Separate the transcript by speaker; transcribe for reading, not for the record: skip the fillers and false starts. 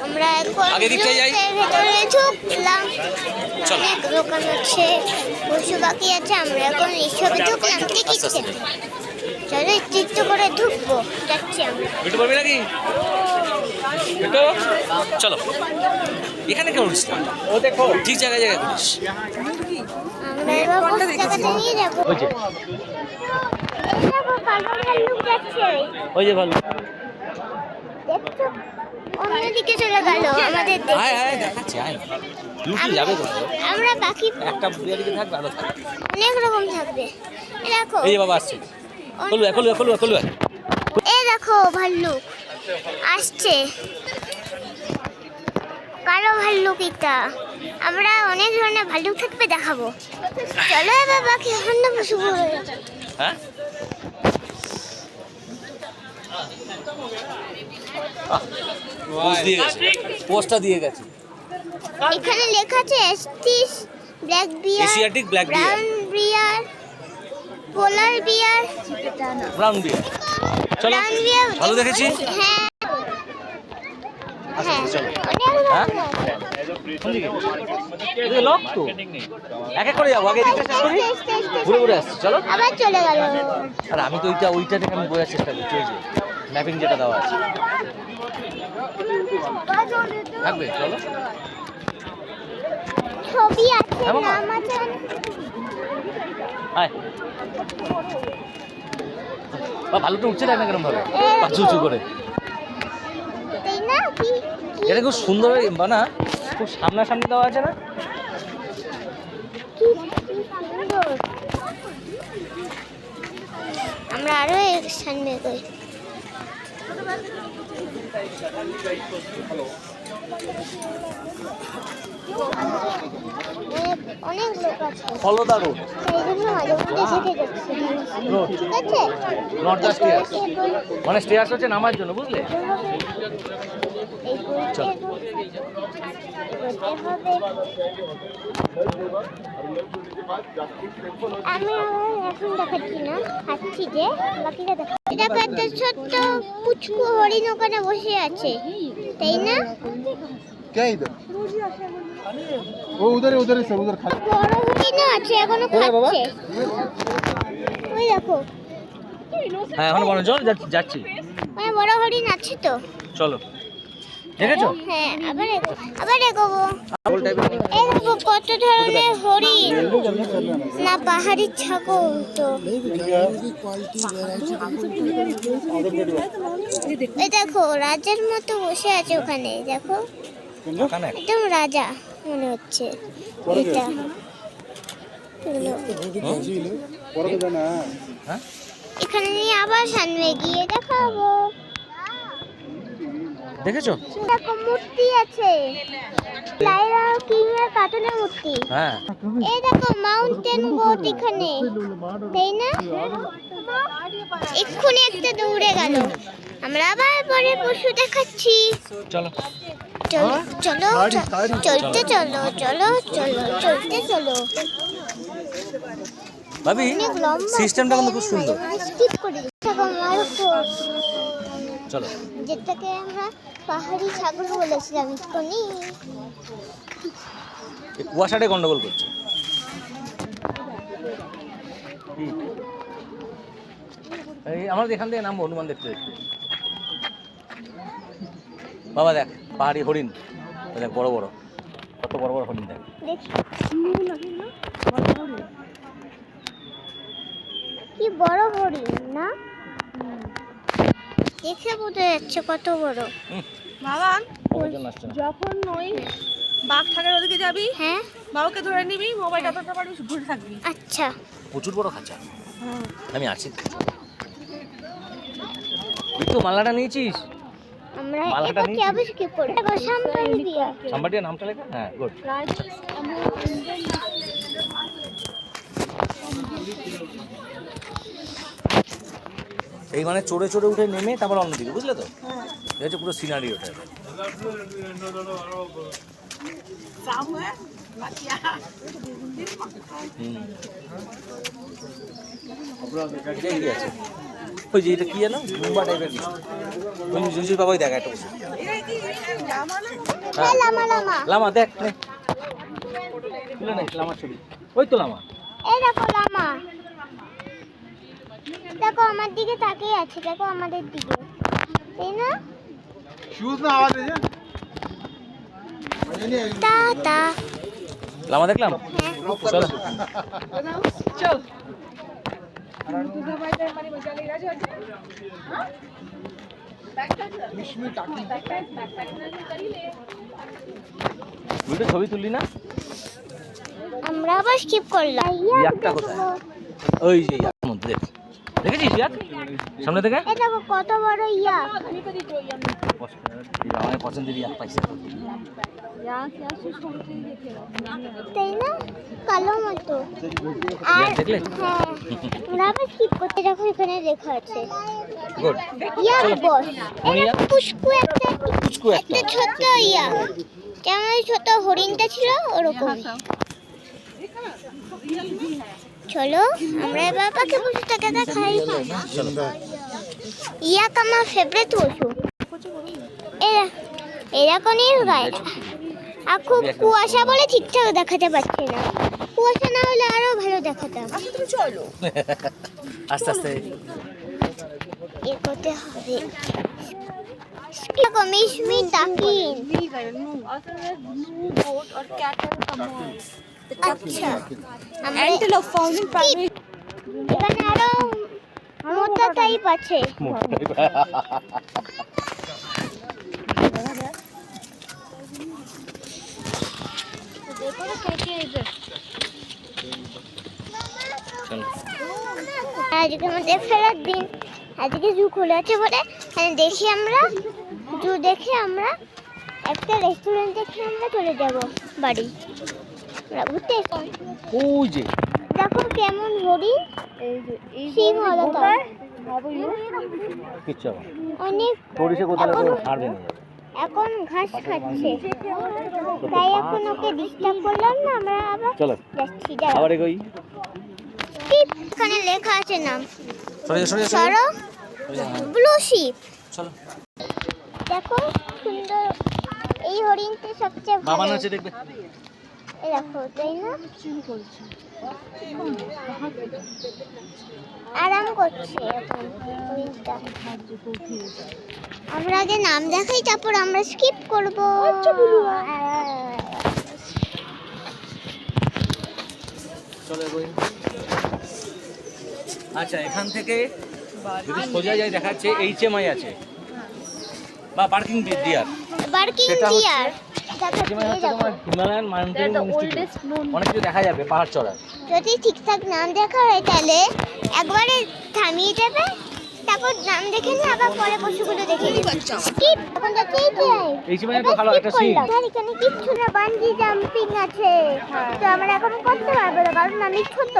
Speaker 1: আমরা আগে দিকটা যাই, ভেতরে ঢুকলাম। অনেক দোকান আছে, পশু পাখি আছে। আমরা এখন এইসবে ঢুকলাম টিকিট কেটে। চলো একটু করে ঢুকবো, যাচ্ছি আমরা।
Speaker 2: একটু বলবি নাকি? চলো, এখানে কেমন ও দেখো ঠিক জায়গায় জায়গায় করিস।
Speaker 1: আমরা এবার জায়গাটা নিয়ে যাবো।
Speaker 2: ওই যে ভালো
Speaker 1: দেখছো, অন্যদিকে চলে গেল আমাদের দেখে।
Speaker 2: দেখাচ্ছি, লুটি যাবে তো।
Speaker 1: আমরা পাখি
Speaker 2: একটা বিয়ারিকে থাকবে, আরো থাকবে,
Speaker 1: অনেক রকম থাকবে। দেখো
Speaker 2: এই যে বাবা আসছে, খুলবে।
Speaker 1: এই দেখো ভাল্লুক আসছে, কালো ভাল্লুক এটা। আমরা অনেক ধরনের ভাল্লুক থাকবে, দেখাবো। চলো এবার বাকি হন্যা পশু
Speaker 2: হ্যাঁ পোস্টটা দিয়ে গেছে।
Speaker 1: এখানে লেখা আছে এস্টিস black bear,
Speaker 2: Asiatic black bear,
Speaker 1: brown bear, polar bear,
Speaker 2: brown bear. চলো,
Speaker 1: ব্রাউন বিয়ার
Speaker 2: ভালো দেখেছি।
Speaker 1: হ্যাঁ হ্যাঁ,
Speaker 2: চলো।
Speaker 1: অনেক রকম আছে।
Speaker 2: লক তো এক এক করে যাবো, আগে এদিকটা শেষ করি, ঘুরে আসছি। চলো,
Speaker 1: আবার চলে গেল।
Speaker 2: আর আমি তো ওইটা থেকে আমি বোঝার চেষ্টা করছি, ওই যে ম্যাপিং যেটা দেওয়া আছে থাকবে। চলো,
Speaker 1: ছবি আছে,
Speaker 2: হ্যাঁ, মামা।
Speaker 1: নাম আছে।
Speaker 2: ভালোটা উঠছে দেখ না কেরম ভাবে, পাঁচু উঁচু করে।
Speaker 1: তাই না? কি
Speaker 2: এটা খুব সুন্দর বানা, খুব সামনাসামনি দেওয়া আছে না?
Speaker 1: কি সুন্দর। আমরা আরো সামনে যাই। অনেক লোক আছে,
Speaker 2: ফলদা রোড,
Speaker 1: সেই জন্য মাঝে মধ্যে যেতে যাচ্ছি। ঠিক আছে,
Speaker 2: নট দ্য স্টেয়ার্স, মানে স্টেয়ার্স হচ্ছে নামার জন্য, বুঝলে?
Speaker 1: এই
Speaker 2: চলো।
Speaker 1: আমি এখন দেখাচ্ছি না, হাঁটছি যে বাকিটা দেখা। এটা একটা ছোট্ট পুচকু হরিণ ওখানে বসে আছে, তাই না?
Speaker 3: क्या इधर वो उधर है उधर से उधर खा
Speaker 1: বড় হরিণ আছে, এখনো খাচ্ছে। ওই দেখো,
Speaker 2: হ্যাঁ এখন বলো, চল যাচ্ছি।
Speaker 1: মানে বড় হরিণ আছে তো।
Speaker 2: চলো, দেখেছো?
Speaker 1: হ্যাঁ, আবার এগোবো।
Speaker 2: ছাগল টাইপের।
Speaker 1: এই দেখো কত ধরনের হরিণ, না পাহাড়ি ছাগল তো। এই দেখো রাজার মতো বসে আছে ওখানে, দেখো
Speaker 2: ওখানে
Speaker 1: একদম রাজা মনে হচ্ছে এটা।
Speaker 2: হ্যাঁ,
Speaker 1: এখানে নিয়ে আবার সামনে গিয়ে দেখাবো।
Speaker 2: দেখেছো?
Speaker 1: দেখো মূর্তি আছে, লায়লা কিং এর কার্টুনের মূর্তি।
Speaker 2: হ্যাঁ,
Speaker 1: এই দেখো মাউন্টেন গোট এখানে, তাই না? এক্ষুনি একটা দৌড়ে গেল। আমরা আবার পরে পশু দেখাচ্ছি।
Speaker 2: চলো।
Speaker 1: চলো চলতে চলো, চলতে চলো।
Speaker 2: ভাবি,
Speaker 1: অনেক লম্বা
Speaker 2: সিস্টেমটা কিন্তু খুব সুন্দর।
Speaker 1: স্কিপ করি। দেখো মারুফোর,
Speaker 2: চলো,
Speaker 1: যেটাকে আমরা পাহাড়ি ছাগল বলেছিলাম এক্ষুনি।
Speaker 2: এই কুয়াশাটাই গন্ডগোল করছে। এই আমরা এখান থেকে নামবো হনুমান দেখতে দেখতে। বাবা দেখ, পাহাড়ি হরিণ, দেখ বড় বড়, কত বড় বড় হরিণ দেখ।
Speaker 1: কি বড় হরিণ না, দেখে বোঝা যাচ্ছে কত বড়।
Speaker 4: বাবান,
Speaker 2: কতজন আসছে না?
Speaker 4: যখন ওই বাঘ থাকার ওদিকে যাবি,
Speaker 1: হ্যাঁ
Speaker 4: বাবাকে ধরে নিবি, মোবাইলটা ধরতে পারবি, ঘুরে থাকবি।
Speaker 1: আচ্ছা,
Speaker 2: প্রচুর বড় খাঁচা, আমি আছি। তুই তো মালাটা নিয়েছিস?
Speaker 1: আমরা
Speaker 2: মালাটা
Speaker 1: এটা কি
Speaker 2: নিয়েছিস?
Speaker 1: আবার স্কিপ করি। এটা সামনে দিয়া
Speaker 2: সাম্বাটিয়া নামটা লেখা, হ্যাঁ গুড। এই মানে চড়ে চড়ে উঠে নেমে তারপর অন্যদিকে, বুঝলে তো? এটা হচ্ছে পুরো সিনারি ওটা। হুম। এটা কি আছে? ওই যে এটা কি জানো মুম্বা টাইপের কিছু ওই জুজুর বাবাই দেখা একটা বসে
Speaker 1: হ্যাঁ, লামা লামা।
Speaker 2: লামা দেখ নে। তুলে নে লামার ছবি ওই তো লামা
Speaker 1: এই দেখো লামা। দেখো আমার দিকে তাকিয়ে আছে, দেখো আমাদের দিকে, তাই না?
Speaker 3: शूज में आवाज है
Speaker 1: টাটা।
Speaker 2: লামা দেখলাম
Speaker 1: হ্যাঁ।
Speaker 2: চল ভিডিও ছবি তুললি না
Speaker 1: আমরা আবার স্কিপ করলাম।
Speaker 2: ইয়াকটা কোথায়? ওই যে ইয়ার মধ্যে দেখ দেখেছিস ইয়াক সামনে থেকে
Speaker 1: এই দেখো কত বড় ইয়া,
Speaker 2: আমার পছন্দের ইয়াক পাইছে
Speaker 1: তাই না? কালো মতো। আর
Speaker 2: দেখলে?
Speaker 1: হ্যাঁ, আমরা আবার স্কিপ করতে, দেখো এখানে লেখা আছে
Speaker 2: গুড
Speaker 1: ইয়াক বস।
Speaker 2: কোন ইয়াক?
Speaker 1: পুষ্কু একটা,
Speaker 2: কুচকু একটা
Speaker 1: একটা ছোট ইয়া, যেমন ওই ছোট হরিণটা ছিল ওরকম। চলো আমরা এবার পাখি পশুটাকে দেখাই। ইয়াক আমার ফেভারিট পশু। এরকম গায়ে আর খুব কুয়াশা বলে ঠিকঠাক দেখাতে পারছি না, কুয়াশা না হলে আরো ভালো দেখাতাম।
Speaker 2: আস্তে আস্তে
Speaker 1: এ করতে হবে। দেখো মিশমি তাকিন। আচ্ছা আমরা এখানে আরো মোটা টাইপ আছে। আজকে আমাদের ফেরার দিন, আজকে জু খুলে আছে বলে দেখি আমরা জু দেখে আমরা একটা রেস্টুরেন্ট দেখে আমরা চলে যাব বাড়ি। আমরা ঘুরতে এসেছি।
Speaker 2: ওই যে
Speaker 1: দেখো কেমন হরিণ, সিং হলো তার
Speaker 2: কিচ্ছু হবে
Speaker 1: অনেক।
Speaker 2: পরিষে কোথায়
Speaker 1: এখন-
Speaker 2: হারবে না
Speaker 1: এখন ঘাস খাচ্ছে, তাই এখন ওকে ডিস্টার্ব করলাম না, আমরা আবার
Speaker 2: চলো
Speaker 1: যাচ্ছি।
Speaker 2: আবার এগোই
Speaker 1: এখানে লেখা আছে নাম
Speaker 2: সরে যা, সরে যা, সরে যা।
Speaker 1: সরো ব্লু শিপ।
Speaker 2: চলো
Speaker 1: দেখো সুন্দর, এই হরিণটা সবচেয়ে
Speaker 2: বাবা
Speaker 1: ভালো।
Speaker 2: নাচে দেখবে
Speaker 1: এই দেখো, তাই না? আরাম করছে এখন হরিণটা। আমরা আগে নাম দেখাই, তারপর আমরা স্কিপ করবো।
Speaker 2: চলো এগোই। আচ্ছা এখান থেকে যদি সোজা যাই দেখাচ্ছে HMI আছে বা পার্কিং ডিয়ার
Speaker 1: বার্কিং
Speaker 2: সেটা হচ্ছে-
Speaker 1: ডিয়ার।
Speaker 2: HMI হচ্ছে তোমার হিমালয়ান মাউন্টেন ইনস্টিটিউট, অনেক কিছু দেখা যাবে পাহাড় চড়ার।
Speaker 1: যদি ঠিকঠাক নাম দেখা হয় তাহলে একবারে থামিয়ে যাবে, তারপর নাম দেখে নিয়ে আবার পরে পশুগুলো দেখে নিবে। স্কিপ এখন যাচ্ছে
Speaker 2: HMI তো ভালো একটা সিন।
Speaker 1: এখানে কিচ্ছু না, বানজি জাম্পিং আছে, তো আমরা এখন করতে পারবো না কারণ আমি ছোট।